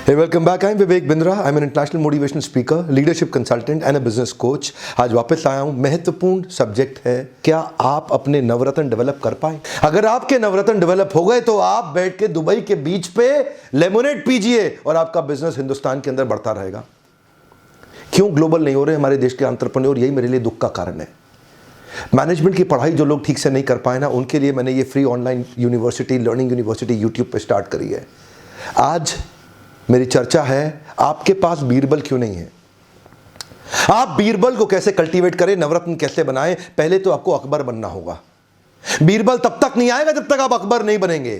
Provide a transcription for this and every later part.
Hey, welcome back. I'm Vivek Bindra. I'm an international motivational speaker, leadership consultant and a business coach. आज वापस आया हूँ। महत्वपूर्ण subject है, क्या आप अपने नवरत्न डेवलप कर पाए? अगर आपके नवरत्न डेवलप हो गए तो आप बैठ के दुबई के बीच पे लेमोनेड पीजिए और आपका बिजनेस हिंदुस्तान के अंदर बढ़ता रहेगा। क्यों ग्लोबल नहीं हो रहे हमारे देश के एंटरप्रेन्योर? यही मेरे लिए दुख का कारण है। मैनेजमेंट की पढ़ाई जो लोग ठीक से नहीं कर पाए ना, उनके लिए मैंने ये free online university, learning university YouTube पे स्टार्ट करी है। आज मेरी चर्चा है, आपके पास बीरबल क्यों नहीं है? आप बीरबल को कैसे कल्टीवेट करें, नवरत्न कैसे बनाएं? पहले तो आपको अकबर बनना होगा। बीरबल तब तक नहीं आएगा जब तक आप अकबर नहीं बनेंगे।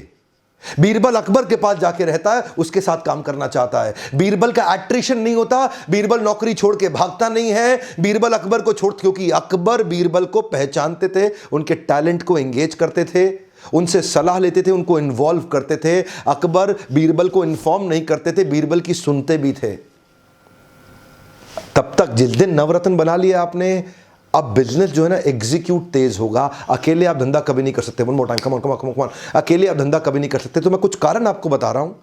बीरबल अकबर के पास जाके रहता है, उसके साथ काम करना चाहता है। बीरबल का एट्रिशन नहीं होता, बीरबल नौकरी छोड़ के भागता नहीं है। बीरबल अकबर को छोड़, क्योंकि अकबर बीरबल को पहचानते थे, उनके टैलेंट को एंगेज करते थे, उनसे सलाह लेते थे, उनको इन्वॉल्व करते थे। अकबर बीरबल को इन्फॉर्म नहीं करते थे, बीरबल की सुनते भी थे। तब तक जिस दिन नवरत्न बना लिया आपने, अब बिजनेस जो है ना एग्जीक्यूट तेज होगा। अकेले आप धंधा कभी नहीं कर सकते। One more time, come on come on come on. अकेले आप धंधा कभी नहीं कर सकते। तो मैं कुछ कारण आपको बता रहा हूं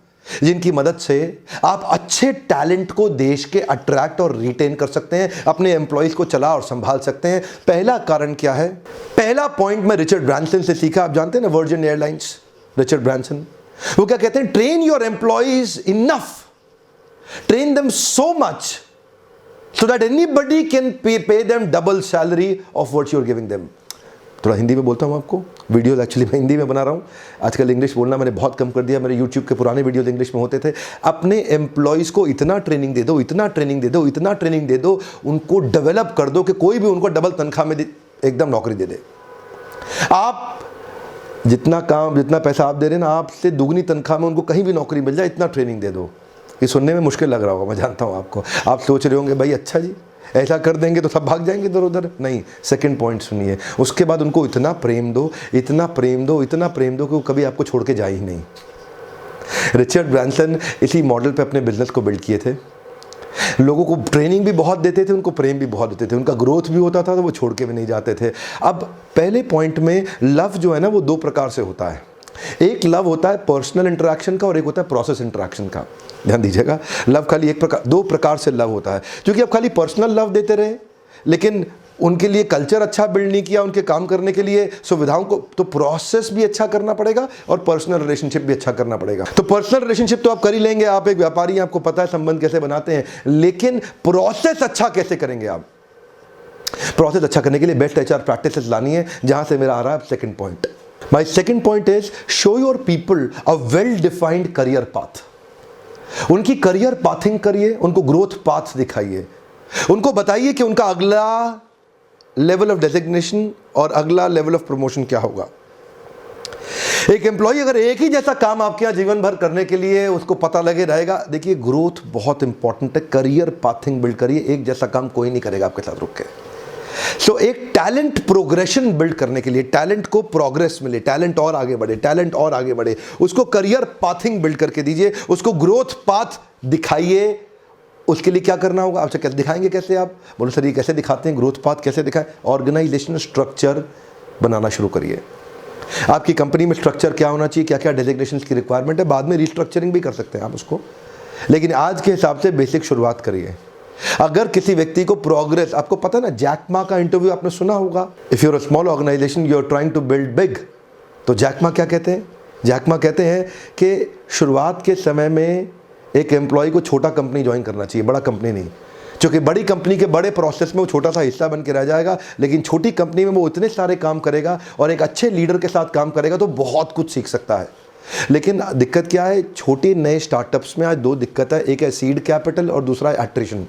जिनकी मदद से आप अच्छे टैलेंट को देश के अट्रैक्ट और रिटेन कर सकते हैं, अपने एम्प्लॉइज को चला और संभाल सकते हैं। पहला कारण क्या है? पहला पॉइंट मैं रिचर्ड ब्रांसन से सीखा। आप जानते हैं ना वर्जिन एयरलाइंस, रिचर्ड ब्रांसन, वो क्या कहते हैं? Train your employees enough, train them so much so that anybody can pay them double salary of what you're giving them. थोड़ा हिंदी में बोलता हूँ आपको, वीडियोस एक्चुअली मैं हिंदी में बना रहा हूँ। आजकल इंग्लिश बोलना मैंने बहुत कम कर दिया। मेरे यूट्यूब के पुराने वीडियोस इंग्लिश में होते थे। अपने एम्प्लॉयज़ को इतना ट्रेनिंग दे दो, इतना ट्रेनिंग दे दो, इतना ट्रेनिंग दे दो, उनको डेवलप कर दो कि कोई भी उनको डबल तनख्वाह में एकदम नौकरी दे दे। आप जितना काम, जितना पैसा आप दे रहे हैं ना, आपसे दुगनी तनख्वाह में उनको कहीं भी नौकरी मिल जाए, इतना ट्रेनिंग दे दो। ये सुनने में मुश्किल लग रहा होगा, मैं जानता हूँ आपको। आप सोच रहे होंगे भाई अच्छा जी ऐसा कर देंगे तो सब भाग जाएंगे इधर उधर। नहीं, सेकंड पॉइंट सुनिए। उसके बाद उनको इतना प्रेम दो, इतना प्रेम दो, इतना प्रेम दो कि वो कभी आपको छोड़ के जाए ही नहीं। रिचर्ड ब्रांसन इसी मॉडल पे अपने बिजनेस को बिल्ड किए थे। लोगों को ट्रेनिंग भी बहुत देते थे, उनको प्रेम भी बहुत देते थे, उनका ग्रोथ भी होता था तो वो छोड़ के भी नहीं जाते थे। अब पहले पॉइंट में लव जो है ना वो दो प्रकार से होता है। एक लव होता है पर्सनल इंटरेक्शन का और एक होता है प्रोसेस इंटरेक्शन का। ध्यान दीजिएगा, लव खाली एक प्रकार, दो प्रकार से लव होता है। क्योंकि आप खाली पर्सनल लव देते रहे लेकिन उनके लिए कल्चर अच्छा बिल्ड नहीं किया, उनके काम करने के लिए सुविधाओं को, तो प्रोसेस भी अच्छा करना पड़ेगा और पर्सनल रिलेशनशिप भी अच्छा करना पड़ेगा। तो पर्सनल रिलेशनशिप तो आप कर ही लेंगे, आप एक व्यापारी हैं, आपको पता है संबंध कैसे बनाते हैं, लेकिन प्रोसेस अच्छा कैसे करेंगे आप? प्रोसेस अच्छा करने के लिए बेस्ट एचआर प्रैक्टिसेस लानी है, जहां से मेरा आ रहा है second point. My second point is show your people a well-defined career path. उनकी करियर पाथिंग करिए, उनको ग्रोथ पाथ दिखाइए, उनको बताइए कि उनका अगला लेवल ऑफ डेजिग्नेशन और अगला लेवल ऑफ प्रमोशन क्या होगा। एक एम्प्लॉय अगर एक ही जैसा काम आपके यहाँ जीवन भर करने के लिए उसको पता लगे रहेगा, देखिए ग्रोथ बहुत इंपॉर्टेंट है। करियर पाथिंग बिल्ड करिए, एक जैसा काम कोई नहीं करेगा आपके साथ रुक के। सो एक टैलेंट प्रोग्रेशन बिल्ड करने के लिए, टैलेंट को प्रोग्रेस मिले, टैलेंट और आगे बढ़े, टैलेंट और आगे बढ़े, उसको करियर पाथिंग बिल्ड करके दीजिए, उसको ग्रोथ पाथ दिखाइए। उसके लिए क्या करना होगा? आपसे कैसे दिखाएंगे? कैसे? आप बोलो सर ये कैसे दिखाते हैं, ग्रोथ पाथ कैसे दिखाएं? ऑर्गेनाइजेशनल स्ट्रक्चर बनाना शुरू करिए। आपकी कंपनी में स्ट्रक्चर क्या होना चाहिए, क्या क्या डेजिग्नेशन की रिक्वायरमेंट है, बाद में रिस्ट्रक्चरिंग भी कर सकते हैं आप उसको, लेकिन आज के हिसाब से बेसिक शुरुआत करिए। अगर किसी व्यक्ति को प्रोग्रेस, आपको पता है ना, जैक मा का इंटरव्यू आपने सुना होगा, if you are a small organization you are trying to build big, तो जैक मा क्या कहते हैं? जैक मा कहते हैं कि शुरुआत के समय में एक एम्प्लॉय को छोटा कंपनी ज्वाइन करना चाहिए, बड़ा कंपनी नहीं। क्योंकि बड़ी कंपनी के बड़े प्रोसेस में वो छोटा सा हिस्सा बन के रह जाएगा, लेकिन छोटी कंपनी में वो इतने सारे काम करेगा और एक अच्छे लीडर के साथ काम करेगा तो बहुत कुछ सीख सकता है। लेकिन दिक्कत क्या है? छोटे नए स्टार्टअप्स में आज दो दिक्कत है, एक है सीड कैपिटल और दूसरा है एट्रिशन।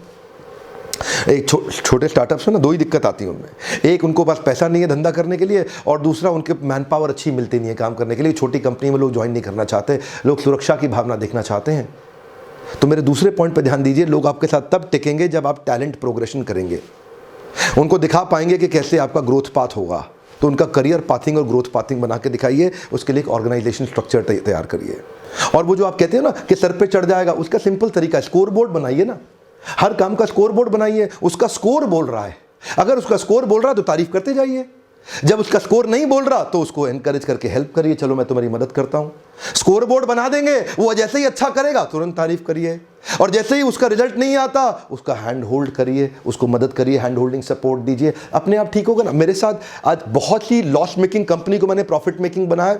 एक छोटे स्टार्टअप्स में ना दो ही दिक्कत आती है उनमें, एक उनको पास पैसा नहीं है धंधा करने के लिए और दूसरा उनके मैन पावर अच्छी मिलती नहीं है काम करने के लिए। छोटी कंपनी में लोग ज्वाइन नहीं करना चाहते, लोग सुरक्षा की भावना देखना चाहते हैं। तो मेरे दूसरे पॉइंट पर ध्यान दीजिए, लोग आपके साथ तब टिकेंगे जब आप टैलेंट प्रोग्रेशन करेंगे, उनको दिखा पाएंगे कि कैसे आपका ग्रोथ पाथ होगा। तो उनका करियर पाथिंग और ग्रोथ पाथिंग बना के दिखाइए, उसके लिए एक ऑर्गेनाइजेशन स्ट्रक्चर तैयार करिए। और वो जो आप कहते हैं ना कि सर पे चढ़ जाएगा, उसका सिंपल तरीका, स्कोर बोर्ड बनाइए ना, हर काम का स्कोर बोर्ड बनाइए। उसका स्कोर बोल रहा है, अगर उसका स्कोर बोल रहा है तो तारीफ करते जाइए। जब उसका स्कोर नहीं बोल रहा तो उसको एनकरेज करके हेल्प करिए, चलो मैं तुम्हारी मदद करता हूं। स्कोर बोर्ड बना देंगे, वो जैसे ही अच्छा करेगा तुरंत तारीफ करिए, और जैसे ही उसका रिजल्ट नहीं आता उसका हैंड होल्ड करिए, उसको मदद करिए, हैंड होल्डिंग सपोर्ट दीजिए, अपने आप ठीक होगा ना। मेरे साथ आज बहुत ही लॉस मेकिंग कंपनी को मैंने प्रॉफिट मेकिंग बनाया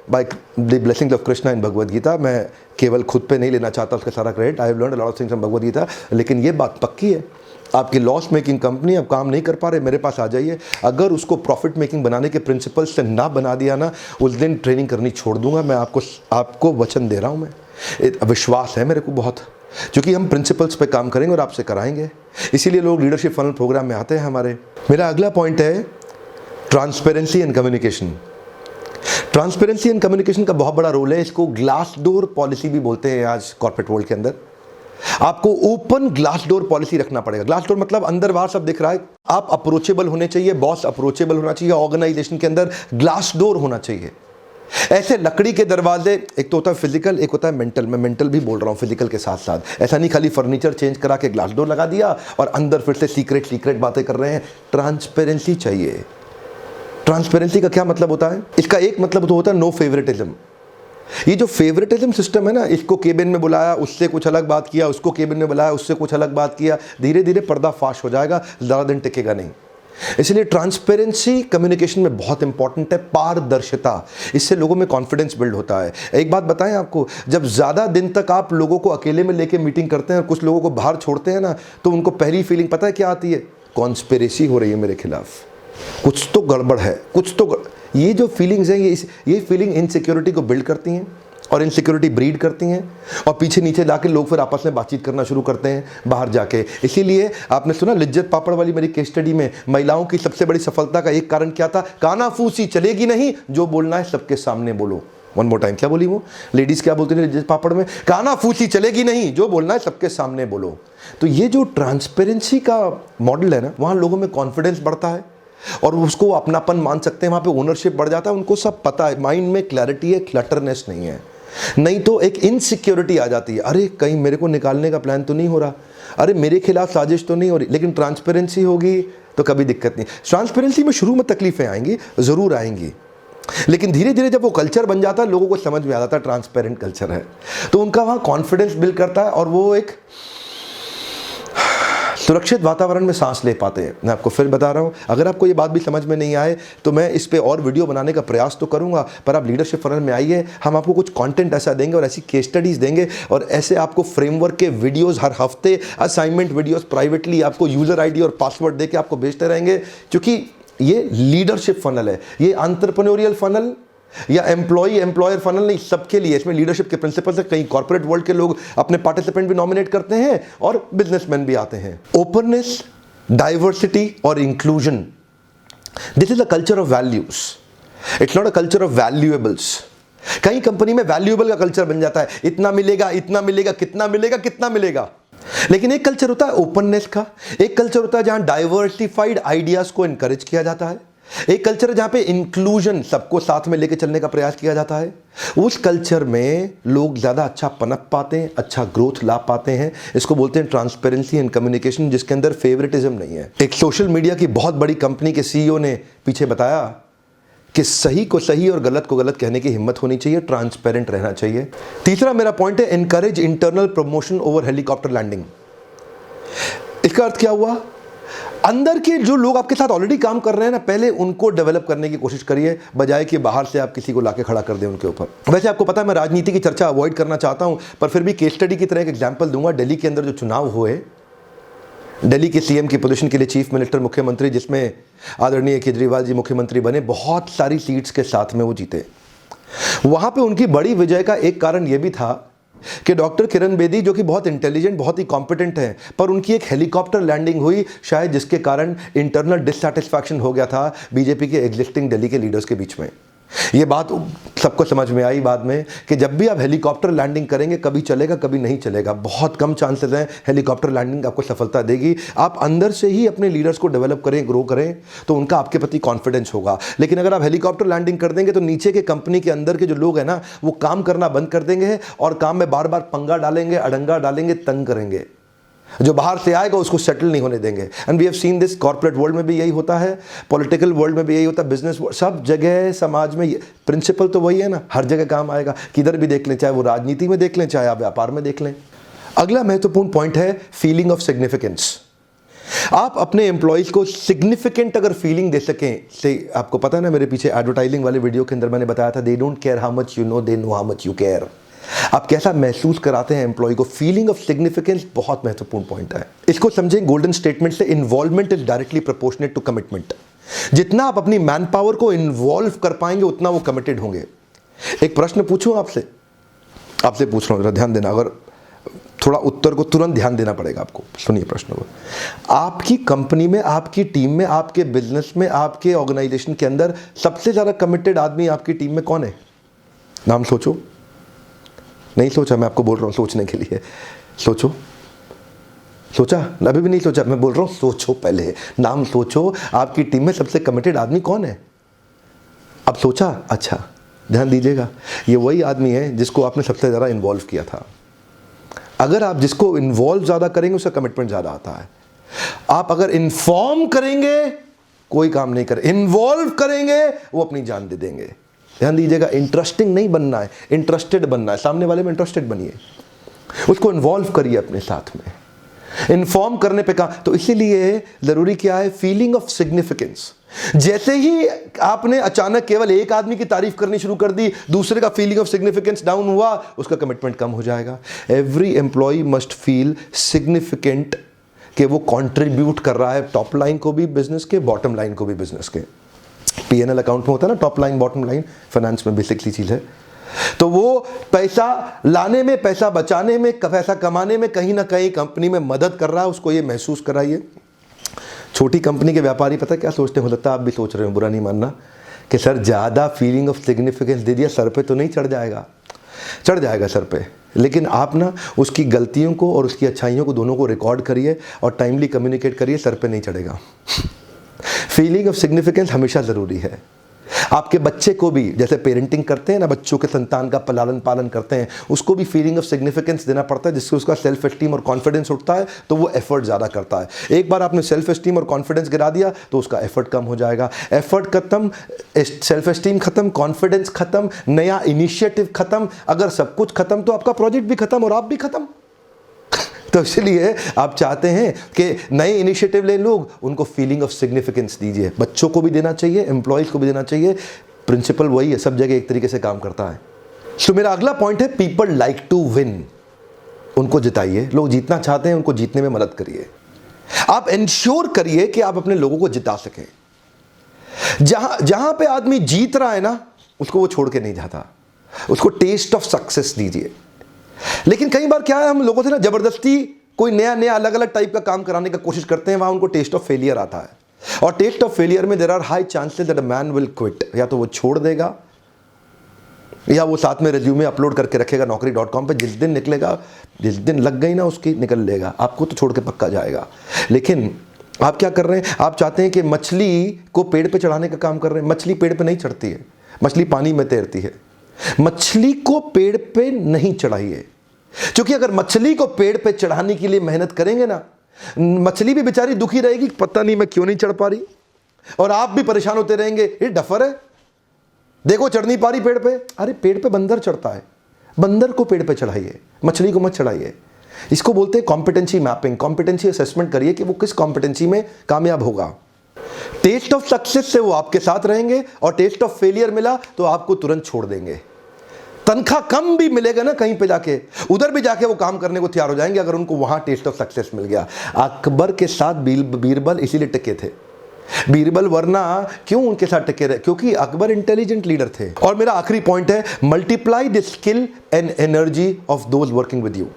by the blessings of Krishna in Bhagavad Gita. मैं केवल खुद पे नहीं लेना चाहता उसका सारा credit, I have learned a lot of things from Bhagavad Gita, लेकिन ये बात पक्की है, आपकी लॉस मेकिंग कंपनी अब काम नहीं कर पा रहे, मेरे पास आ जाइए। अगर उसको प्रॉफिट मेकिंग बनाने के प्रिंसिपल्स से ना बना दिया ना, उस दिन ट्रेनिंग करनी छोड़ दूंगा। मैं आपको वचन दे रहा हूं, मैं विश्वास है मेरे को बहुत, क्योंकि हम प्रिंसिपल्स पे काम करेंगे और आपसे कराएंगे, इसीलिए लोग लीडरशिप फनल प्रोग्राम में आते हैं हमारे। मेरा अगला पॉइंट है transparency and communication. Transparency and communication का बहुत बड़ा रोल है, इसको ग्लास डोर पॉलिसी भी बोलते हैं आज कॉर्पोरेट वर्ल्ड के अंदर। आपको ओपन ग्लास डोर पॉलिसी रखना पड़ेगा। ग्लास डोर मतलब अंदर बाहर सब दिख रहा है, आप अप्रोचेबल होने चाहिए, बॉस अप्रोचेबल होना चाहिए, ऑर्गेनाइजेशन के अंदर ग्लास डोर होना चाहिए। ऐसे लकड़ी के दरवाजे, एक तो होता है फिजिकल, एक होता है मेंटल। मैं मेंटल भी बोल रहा हूं फिजिकल के साथ साथ। ऐसा नहीं खाली फर्नीचर चेंज करा के ग्लास डोर लगा दिया और अंदर फिर से सीक्रेट बातें कर रहे हैं। ट्रांसपेरेंसी चाहिए। ट्रांसपेरेंसी का क्या मतलब होता है? इसका एक मतलब तो होता है नो फेवरेटिज्म। ये जो फेवरेटिज्म सिस्टम है ना, इसको केबिन में बुलाया, उससे कुछ अलग बात किया, उसको केबिन में बुलाया, उससे कुछ अलग बात किया, धीरे धीरे पर्दा फाश हो जाएगा, ज़्यादा दिन टिकेगा नहीं। इसलिए ट्रांसपेरेंसी कम्युनिकेशन में बहुत इंपॉर्टेंट है। पारदर्शिता, इससे लोगों में कॉन्फिडेंस बिल्ड होता है। एक बात बताएं आपको, जब ज़्यादा दिन तक आप लोगों को अकेले में लेके मीटिंग करते हैं और कुछ लोगों को बाहर छोड़ते हैं ना, तो उनको पहली फीलिंग पता है क्या आती है? कॉन्स्पिरेसी हो रही है मेरे खिलाफ, कुछ तो गड़बड़ है, ये जो फीलिंग्स हैं ये फीलिंग इनसिक्योरिटी को बिल्ड करती हैं और इनसिक्योरिटी ब्रीड करती हैं, और पीछे नीचे जाके लोग फिर आपस में बातचीत करना शुरू करते हैं बाहर जाके। इसीलिए आपने सुना लिज्जत पापड़ वाली मेरी केस स्टडी में, महिलाओं की सबसे बड़ी सफलता का एक कारण क्या था? कानाफूसी चलेगी नहीं, जो बोलना है सबके सामने बोलो। वन मोर टाइम, क्या बोली वो लेडीज? क्या बोलती थी लिज्जत पापड़ में? कानाफूसी चलेगी नहीं, जो बोलना है सबके सामने बोलो। तो ये जो ट्रांसपेरेंसी का मॉडल है ना, वहाँ लोगों में कॉन्फिडेंस बढ़ता है और उसको अपनापन मान सकते हैं, वहाँ पे ओनरशिप बढ़ जाता है, उनको सब पता है, माइंड में क्लैरिटी है, क्लटरनेस नहीं है। नहीं तो एक इनसिक्योरिटी आ जाती है, अरे कहीं मेरे को निकालने का प्लान तो नहीं हो रहा, अरे मेरे खिलाफ साजिश तो नहीं हो रही। लेकिन ट्रांसपेरेंसी होगी तो कभी दिक्कत नहीं। ट्रांसपेरेंसी में शुरू में तकलीफें आएंगी, ज़रूर आएंगी, लेकिन धीरे धीरे जब वो कल्चर बन जाता है, लोगों को समझ में आ जाता है ट्रांसपेरेंट कल्चर है, तो उनका वहाँ कॉन्फिडेंस बिल्ड करता है और वो एक सुरक्षित वातावरण में सांस ले पाते हैं। मैं आपको फिर बता रहा हूं, अगर आपको ये बात भी समझ में नहीं आए तो मैं इस पे और वीडियो बनाने का प्रयास तो करूंगा, पर आप लीडरशिप फनल में आइए, हम आपको कुछ कंटेंट ऐसा देंगे और ऐसी केस स्टडीज देंगे और ऐसे आपको फ्रेमवर्क के वीडियोस हर हफ्ते, असाइनमेंट वीडियोस प्राइवेटली आपको यूजर आईडी और पासवर्ड देके आपको भेजते रहेंगे, क्योंकि ये लीडरशिप फनल है, ये एंटरप्रेन्योरियल फनल या एम्प्लॉयर फनल नहीं, सबके लिए। इसमें लीडरशिप के प्रिंसिपल्स है, कई कॉर्पोरेट वर्ल्ड के लोग अपने पार्टिसिपेंट भी नॉमिनेट करते हैं और बिजनेसमैन भी आते हैं। ओपननेस, डाइवर्सिटी और inclusion, this is a culture of values, it's not a culture of valuables. कई कंपनी में वैल्यूएबल का कल्चर बन जाता है, इतना मिलेगा, इतना मिलेगा, कितना मिलेगा, कितना मिलेगा। लेकिन एक कल्चर होता है ओपननेस का, एक कल्चर होता है जहां डाइवर्सिफाइड आइडियाज को एनकरेज किया जाता है, एक कल्चर है जहां पे इंक्लूजन, सबको साथ में लेके चलने का प्रयास किया जाता है। उस कल्चर में लोग ज्यादा अच्छा पनप पाते हैं, अच्छा ग्रोथ ला पाते हैं। इसको बोलते हैं ट्रांसपेरेंसी एंड कम्युनिकेशन, जिसके अंदर फेवरेटिज्म नहीं है। एक सोशल मीडिया की बहुत बड़ी कंपनी के सीईओ ने पीछे बताया कि सही को सही और गलत को गलत कहने की हिम्मत होनी चाहिए, ट्रांसपेरेंट रहना चाहिए। तीसरा मेरा पॉइंट है encourage internal promotion over helicopter landing. इसका अर्थ क्या हुआ? अंदर के जो लोग आपके साथ ऑलरेडी काम कर रहे हैं ना, पहले उनको डेवलप करने की कोशिश करिए, बजाय कि बाहर से आप किसी को लाके खड़ा कर दें उनके ऊपर। वैसे आपको पता है मैं राजनीति की चर्चा अवॉइड करना चाहता हूं, पर फिर भी केस स्टडी की तरह एक एग्जांपल दूंगा। दिल्ली के अंदर जो चुनाव हुए, दिल्ली के सीएम की पोजीशन के लिए चीफ मिनिस्टर मुख्यमंत्री, जिसमें आदरणीय केजरीवाल जी मुख्यमंत्री बने, बहुत सारी सीट्स के साथ में वो जीते। वहां पे उनकी बड़ी विजय का एक कारण यह भी था कि डॉक्टर किरण बेदी, जो कि बहुत इंटेलिजेंट, बहुत ही कॉम्पिटेंट हैं, पर उनकी एक हेलीकॉप्टर लैंडिंग हुई, शायद जिसके कारण इंटरनल डिससैटिस्फैक्शन हो गया था बीजेपी के एग्जिस्टिंग दिल्ली के लीडर्स के बीच में। ये बात सबको समझ में आई बाद में कि जब भी आप हेलीकॉप्टर लैंडिंग करेंगे, कभी चलेगा कभी नहीं चलेगा, बहुत कम चांसेस हैं हेलीकॉप्टर लैंडिंग आपको सफलता देगी। आप अंदर से ही अपने लीडर्स को डेवलप करें, ग्रो करें, तो उनका आपके प्रति कॉन्फिडेंस होगा। लेकिन अगर आप हेलीकॉप्टर लैंडिंग कर देंगे तो नीचे के कंपनी के अंदर के जो लोग हैं ना, वो काम करना बंद कर देंगे और काम में बार बार पंगा डालेंगे, अड़ंगा डालेंगे, तंग करेंगे। जो बाहर से आएगा उसको सेटल नहीं होने देंगे। And we have seen this, corporate world में भी यही होता है, पॉलिटिकल वर्ल्ड में भी यही होता है, बिजनेस सब जगह समाज में प्रिंसिपल तो वही है ना, हर जगह काम आएगा। किधर भी देख लें, चाहे वो राजनीति में देख लें, चाहे आप व्यापार में देख लें। अगला महत्वपूर्ण पॉइंट है फीलिंग ऑफ सिग्निफिकेंस। आप अपने एम्प्लॉयज को सिग्निफिकेंट अगर फीलिंग दे सकें, से आपको पता है ना, मेरे पीछे एडवर्टाइजिंग वाले वीडियो के अंदर मैंने बताया था, they don't care how much you know, they know how much you care. आप कैसा महसूस कराते हैं एम्प्लॉय को, फीलिंग ऑफ सिग्निफिकेंस बहुत महत्वपूर्ण पॉइंट है। इसको समझें गोल्डन स्टेटमेंट से, involvement is directly proportionate to commitment. जितना आप अपनी मैन पावर को इन्वॉल्व कर पाएंगे उतना वो कमिटेड होंगे। एक प्रश्न पूछूं आपसे पूछ रहा हूं, जरा ध्यान देना, अगर थोड़ा उत्तर को तुरंत ध्यान देना पड़ेगा आपको। सुनिए प्रश्न को। आपकी कंपनी में, आपकी टीम में, आपके बिजनेस में, आपके ऑर्गेनाइजेशन के अंदर सबसे ज्यादा कमिटेड आदमी आपकी टीम में कौन है? नाम सोचो। नहीं सोचा? मैं आपको बोल रहा हूं सोचने के लिए। सोचो। सोचा? अभी भी नहीं सोचा? मैं बोल रहा हूं सोचो, पहले नाम सोचो। आपकी टीम में सबसे कमिटेड आदमी कौन है? अब सोचा? अच्छा, ध्यान दीजिएगा, ये वही आदमी है जिसको आपने सबसे ज्यादा इन्वॉल्व किया था। अगर आप जिसको इन्वॉल्व ज्यादा करेंगे उसका कमिटमेंट ज्यादा आता है। आप अगर इन्फॉर्म करेंगे कोई काम नहीं करे, इन्वॉल्व करेंगे वो अपनी जान दे देंगे। ध्यान दीजिएगा, इंटरेस्टिंग नहीं बनना है, इंटरेस्टेड बनना है। सामने वाले में इंटरेस्टेड बनिए, उसको इन्वॉल्व करिए अपने साथ में, इन्फॉर्म करने पे कहा। तो इसीलिए जरूरी क्या है? Feeling of significance. जैसे ही आपने अचानक केवल एक आदमी की तारीफ करनी शुरू कर दी, दूसरे का फीलिंग ऑफ सिग्निफिकेंस डाउन हुआ, उसका कमिटमेंट कम हो जाएगा। Every employ must feel significant, कि वो कंट्रीब्यूट कर रहा है टॉप लाइन को भी बिजनेस के, बॉटम लाइन को भी बिजनेस के। P&L अकाउंट में होता है ना, top line bottom line, finance में बेसिकली चीज है। तो वो पैसा लाने में, पैसा बचाने में, पैसा कमाने में कहीं ना कहीं कंपनी में मदद कर रहा है, उसको ये महसूस कराइए। छोटी कंपनी के व्यापारी पता क्या सोचते हो, लगता है आप भी सोच रहे हो, बुरा नहीं मानना, कि सर ज़्यादा फीलिंग ऑफ सिग्निफिकेंस दे दिया, सर पे तो नहीं चढ़ जाएगा? चढ़ जाएगा सर पे, लेकिन आप ना उसकी गलतियों को और उसकी अच्छाइयों को दोनों को रिकॉर्ड करिए और टाइमली कम्युनिकेट करिए, सर पे नहीं चढ़ेगा। फीलिंग ऑफ सिग्निफिकेंस हमेशा ज़रूरी है। आपके बच्चे को भी, जैसे पेरेंटिंग करते हैं ना, बच्चों के संतान का लालन पालन करते हैं, उसको भी फीलिंग ऑफ सिग्निफिकेंस देना पड़ता है, जिससे उसका सेल्फ एस्टीम और कॉन्फिडेंस उठता है, तो वो एफर्ट ज़्यादा करता है। एक बार आपने सेल्फ एस्टीम और कॉन्फिडेंस गिरा दिया तो उसका एफर्ट कम हो जाएगा। एफर्ट खत्म, सेल्फ एस्टीम खत्म, कॉन्फिडेंस खत्म, नया इनिशिएटिव खत्म। अगर सब कुछ खत्म तो आपका प्रोजेक्ट भी खत्म और आप भी खत्म। तो इसलिए आप चाहते हैं कि नए इनिशिएटिव ले लोग, उनको फीलिंग ऑफ सिग्निफिकेंस दीजिए। बच्चों को भी देना चाहिए, एम्प्लॉयज को भी देना चाहिए। प्रिंसिपल वही है, सब जगह एक तरीके से काम करता है। तो मेरा अगला पॉइंट है पीपल लाइक टू विन। उनको जिताइए, लोग जीतना चाहते हैं, उनको जीतने में मदद करिए। आप इंश्योर करिए कि आप अपने लोगों को जिता सकें। जहां पे आदमी जीत रहा है ना, उसको वो छोड़ के नहीं जाता, उसको टेस्ट ऑफ सक्सेस दीजिए। लेकिन कई बार क्या है, हम लोगों से ना जबरदस्ती कोई नया अलग अलग टाइप का काम कराने का कोशिश करते हैं, वहां उनको टेस्ट ऑफ फेलियर आता है। और टेस्ट ऑफ फेलियर में there are high chances that a man will quit. या तो वो छोड़ देगा, या वो साथ में रिज्यूमे अपलोड करके रखेगा naukri.com पे, जिस दिन निकलेगा, जिस दिन लग गई ना उसकी, निकल लेगा, आपको तो छोड़ के पक्का जाएगा। लेकिन आप क्या कर रहे हैं? आप चाहते हैं कि मछली को पेड़ पे चढ़ाने का काम कर रहे हैं। मछली पेड़ पे नहीं चढ़ती है, मछली पानी में तैरती है। मछली को पेड़ पे नहीं चढ़ाइए, क्योंकि अगर मछली को पेड़ पे चढ़ाने के लिए मेहनत करेंगे ना, मछली भी बेचारी दुखी रहेगी, पता नहीं मैं क्यों नहीं चढ़ पा रही, और आप भी परेशान होते रहेंगे, ये डफर है, देखो चढ़ नहीं पा रही पेड़ पे। अरे पेड़ पे बंदर चढ़ता है, बंदर को पेड़ पे चढ़ाइए, मछली को मत चढ़ाइए। इसको बोलते हैं कॉम्पिटेंसी मैपिंग। कॉम्पिटेंसी असेसमेंट करिए कि वो किस कॉम्पिटेंसी में कामयाब होगा। टेस्ट ऑफ सक्सेस से वो आपके साथ रहेंगे, और टेस्ट ऑफ फेलियर मिला तो आपको तुरंत छोड़ देंगे। तनख्वाह कम भी मिलेगा ना कहीं पे जाके, उधर भी जाके वो काम करने को तैयार हो जाएंगे, अगर उनको वहां टेस्ट ऑफ सक्सेस मिल गया। अकबर के साथ बीरबल इसीलिए टिके थे। बीरबल वरना क्यों उनके साथ टिके रहे? क्योंकि अकबर इंटेलिजेंट लीडर थे। और मेरा आखिरी पॉइंट है multiply the skill and energy of those working with you.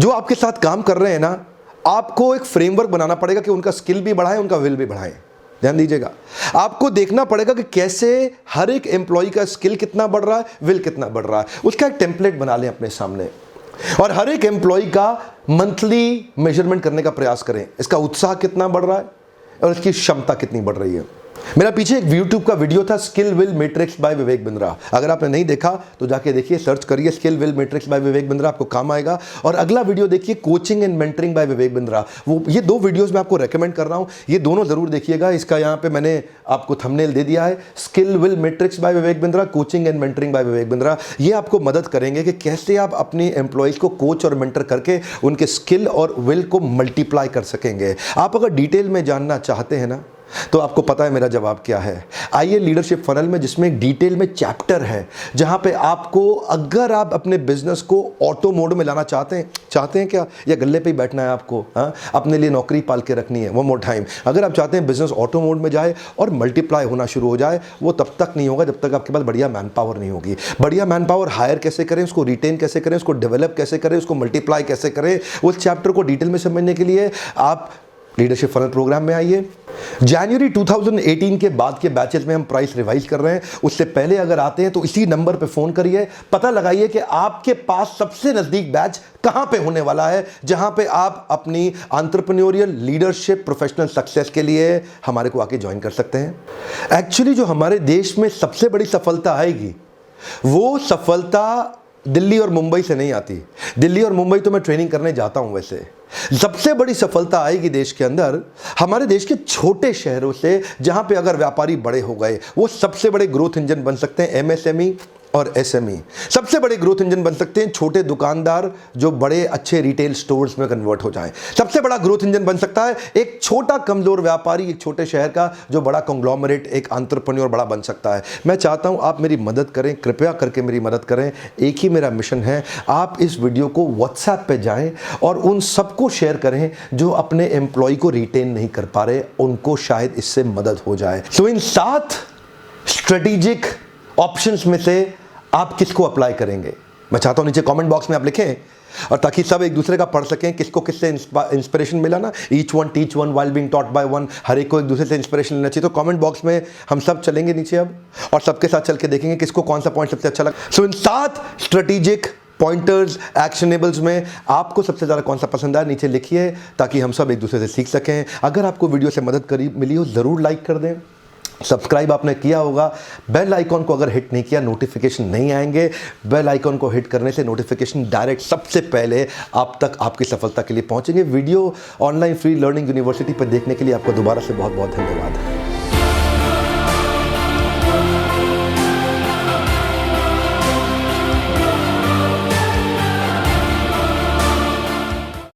जो आपके साथ काम कर रहे हैं ना, आपको एक फ्रेमवर्क बनाना पड़ेगा कि उनका स्किल भी बढ़ाए, उनका विल भी बढ़ाए। ध्यान दीजिएगा, आपको देखना पड़ेगा कि कैसे हर एक एम्प्लॉय का स्किल कितना बढ़ रहा है, विल कितना बढ़ रहा है। उसका एक टेम्पलेट बना लें अपने सामने, और हर एक एम्प्लॉय का मंथली मेजरमेंट करने का प्रयास करें। इसका उत्साह कितना बढ़ रहा है और इसकी क्षमता कितनी बढ़ रही है। मेरा पीछे एक यूट्यूब का वीडियो था skill will matrix by Vivek Bindra. अगर आपने नहीं देखा तो जाके देखिए, सर्च करिए skill will matrix by Vivek Bindra, आपको काम आएगा। और अगला वीडियो देखिए coaching and mentoring by Vivek Bindra. वो ये 2 वीडियोस मैं आपको रेकमेंड कर रहा हूं, ये दोनों जरूर देखिएगा। इसका यहाँ पे मैंने आपको थंबनेल दे दिया है, skill will matrix by Vivek Bindra, coaching and mentoring by Vivek Bindra. ये आपको मदद करेंगे कि कैसे आप अपनी एम्प्लॉइज को कोच और मेंटर करके उनके स्किल और विल को मल्टीप्लाई कर सकेंगे। आप अगर डिटेल में जानना चाहते हैं ना, तो आपको पता है मेरा जवाब क्या है। आइए लीडरशिप फनल में, जिसमें एक डिटेल में चैप्टर है जहां पे आपको, अगर आप अपने बिजनेस को ऑटो मोड में लाना चाहते हैं क्या, या गल्ले पे ही बैठना है आपको, अपने लिए नौकरी पाल के रखनी है। वन मोर टाइम, अगर आप चाहते हैं बिजनेस ऑटो मोड में जाए और मल्टीप्लाई होना शुरू हो जाए, वो तब तक नहीं होगा जब तक आपके पास बढ़िया मैन पावर नहीं होगी। बढ़िया मैन पावर हायर कैसे करें, उसको रिटेन कैसे करें, उसको डेवलप कैसे करें, उसको मल्टीप्लाई कैसे करें, उस चैप्टर को डिटेल में समझने के लिए आप लीडरशिप फनल प्रोग्राम में आइए। जनवरी 2018 के बाद के बैचेस में हम प्राइस रिवाइज कर रहे हैं। उससे पहले अगर आते हैं तो इसी नंबर पे फोन करिए, पता लगाइए कि आपके पास सबसे नजदीक बैच कहां पे होने वाला है, जहां पे आप अपनी एंटरप्रेन्योरियल लीडरशिप प्रोफेशनल सक्सेस के लिए हमारे को आके ज्वाइन कर सकते हैं। एक्चुअली जो हमारे देश में सबसे बड़ी सफलता आएगी, वो सफलता दिल्ली और मुंबई से नहीं आती। दिल्ली और मुंबई तो मैं ट्रेनिंग करने जाता हूं। वैसे सबसे बड़ी सफलता आएगी देश के अंदर हमारे देश के छोटे शहरों से, जहां पे अगर व्यापारी बड़े हो गए, वो सबसे बड़े ग्रोथ इंजन बन सकते हैं। एमएसएमई और एसएमई सबसे बड़े ग्रोथ इंजन बन सकते हैं। छोटे दुकानदार जो बड़े अच्छे रिटेल स्टोर्स में कन्वर्ट हो जाएं, सबसे बड़ा ग्रोथ इंजन बन सकता है एक छोटा कमजोर व्यापारी एक छोटे शहर का, जो बड़ा कॉन्ग्लोमरेट, एक एंटरप्रेन्योर बड़ा बन सकता है। मैं चाहता हूं आप मेरी मदद करें, कृपया करके मेरी मदद करें। एक ही मेरा मिशन है, आप इस वीडियो को व्हाट्सएप पे जाएं और उन सबको शेयर करें जो अपने एम्प्लॉय को रिटेन नहीं कर पा रहे, उनको शायद इससे मदद हो जाए। सो इन 7 स्ट्रेटेजिक ऑप्शंस में से आप किसको अप्लाई करेंगे, मैं चाहता हूं नीचे कमेंट बॉक्स में आप लिखें, और ताकि सब एक दूसरे का पढ़ सकें, किसको किससे इंस्पिरेशन मिला ना। Each one teach one while being taught by one, हर एक को एक दूसरे से इंस्पिरेशन लेना चाहिए। तो कमेंट बॉक्स में हम सब चलेंगे नीचे अब, और सबके साथ चल के देखेंगे किसको कौन सा पॉइंट सबसे अच्छा लगा। सो इन 7 स्ट्रेटेजिक पॉइंटर्स, एक्शनेबल्स में आपको सबसे ज़्यादा कौन सा पसंद आया, नीचे लिखिए, ताकि हम सब एक दूसरे से सीख सकें। अगर आपको वीडियो से मदद मिली हो, ज़रूर लाइक कर दें। सब्सक्राइब आपने किया होगा, बेल आइकॉन को अगर हिट नहीं किया, नोटिफिकेशन नहीं आएंगे। बेल आइकॉन को हिट करने से नोटिफिकेशन डायरेक्ट सबसे पहले आप तक आपकी सफलता के लिए पहुंचेंगे। Video online free learning university पर देखने के लिए आपको दोबारा से बहुत बहुत धन्यवाद।